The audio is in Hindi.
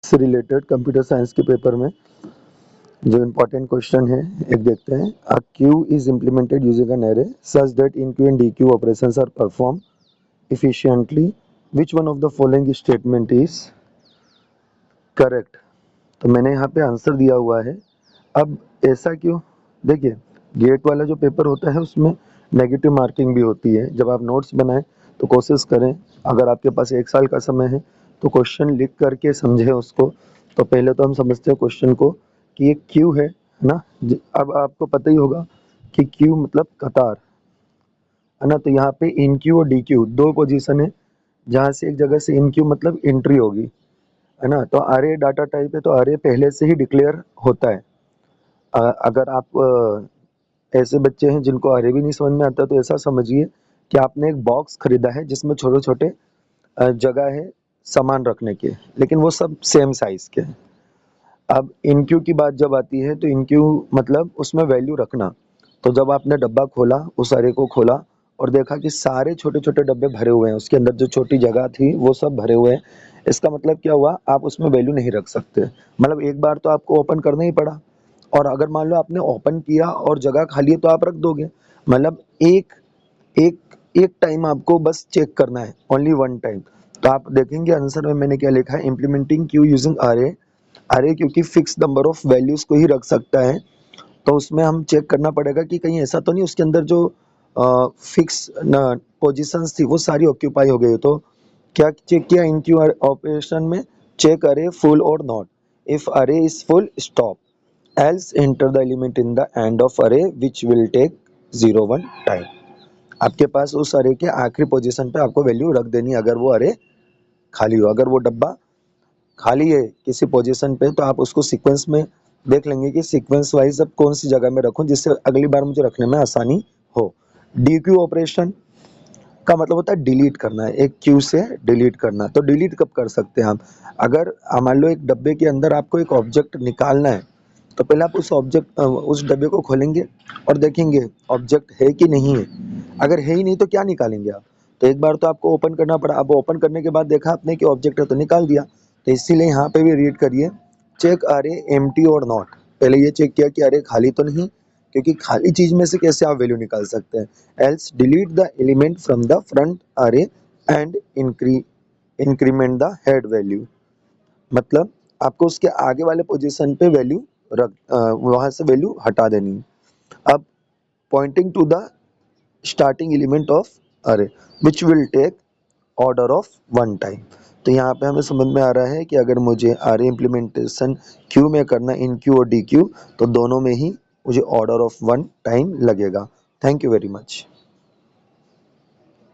से रिलेटेड कंप्यूटर साइंस के पेपर में जो इम्पोर्टेंट क्वेश्चन है एक देखते हैं। A queue is implemented using an array such that enqueue and dequeue operations are perform efficiently. Which one of the following statement is correct? तो मैंने यहाँ पे आंसर दिया हुआ है। अब ऐसा क्यों? देखिए, गेट वाला जो पेपर होता है उसमें नेगेटिव मार्किंग भी होती है। जब आप नोट्स बनाएं तो कोशिश करें, अगर आपके पास 1 साल का समय है तो क्वेश्चन लिख करके समझें उसको। तो पहले तो हम समझते हैं क्वेश्चन को कि ये क्यू है ना। अब आपको पता ही होगा कि क्यू मतलब कतार है ना। तो यहाँ पे इन क्यू और डी क्यू दो पोजीशन है, जहाँ से एक जगह से इन क्यू मतलब एंट्री होगी, है ना। तो अरे डाटा टाइप है तो अरे पहले से ही डिक्लेयर होता है। अगर आप ऐसे बच्चे हैं जिनको अरे भी नहीं समझ में आता तो ऐसा समझिए कि आपने एक बॉक्स खरीदा है जिसमें छोटे छोटे जगह है सामान रखने के, लेकिन वो सब सेम साइज के हैं। अब इन क्यू की बात जब आती है तो इन क्यू मतलब उसमें वैल्यू रखना। तो जब आपने डब्बा खोला, उस अरे को खोला और देखा कि सारे छोटे छोटे डब्बे भरे हुए हैं, उसके अंदर जो छोटी जगह थी वो सब भरे हुए हैं, इसका मतलब क्या हुआ, आप उसमें वैल्यू नहीं रख सकते। मतलब एक बार तो आपको ओपन करना ही पड़ा, और अगर मान लो आपने ओपन किया और जगह खाली है तो आप रख दोगे। मतलब एक एक एक टाइम आपको बस चेक करना है, ओनली वन टाइम। तो आप देखेंगे आंसर में मैंने क्या लिखा है, इम्प्लीमेंटिंग क्यू यूजिंग अरे। अरे क्योंकि फिक्स नंबर ऑफ वैल्यूज को ही रख सकता है, तो उसमें हम चेक करना पड़ेगा कि कहीं ऐसा तो नहीं उसके अंदर जो फिक्स पोजीशंस थी वो सारी ऑक्यूपाई हो गई। तो क्या चेक किया इन क्यू ऑपरेशन में, चेक अरे फुल और नॉट। इफ अरे is full stop, else enter the element in the end of array which will take 0 1 time. आपके पास उस अरे के आखिरी पोजीशन पे आपको वैल्यू रख देनी है अगर वो अरे खाली हो। अगर वो डब्बा खाली है किसी पोजीशन पे तो आप उसको सीक्वेंस में देख लेंगे कि सीक्वेंस वाइज अब कौन सी जगह में रखूं जिससे अगली बार मुझे रखने में आसानी हो। डी क्यू ऑपरेशन का मतलब होता है डिलीट करना है, एक क्यू से डिलीट करना। तो डिलीट कब कर सकते हैं हम, अगर मान लो एक डब्बे के अंदर आपको एक ऑब्जेक्ट निकालना है, तो पहले आप उस डब्बे को खोलेंगे और देखेंगे ऑब्जेक्ट है कि नहीं है। अगर है ही नहीं तो क्या निकालेंगे आप, तो एक बार तो आपको ओपन करना पड़ा। अब ओपन करने के बाद देखा आपने कि ऑब्जेक्ट है तो निकाल दिया। तो इसीलिए यहाँ पे भी रीड करिए, चेक अरे एम्प्टी और नॉट। पहले ये चेक किया कि अरे खाली तो नहीं, क्योंकि खाली चीज में से कैसे आप वैल्यू निकाल सकते हैं। Else delete the element from the front array and increment the head value. मतलब आपको उसके आगे वाले पोजीशन पे वैल्यू वहां से वैल्यू हटा देनी है। अब pointing to the starting element of array which will take order of 1 time. तो यहाँ पे हमें समझ में आ रहा है कि अगर मुझे अरे इम्प्लीमेंटेशन क्यू में करना, इन क्यू और डी क्यू, तो दोनों में ही मुझे ऑर्डर ऑफ 1 टाइम लगेगा। Thank you very much.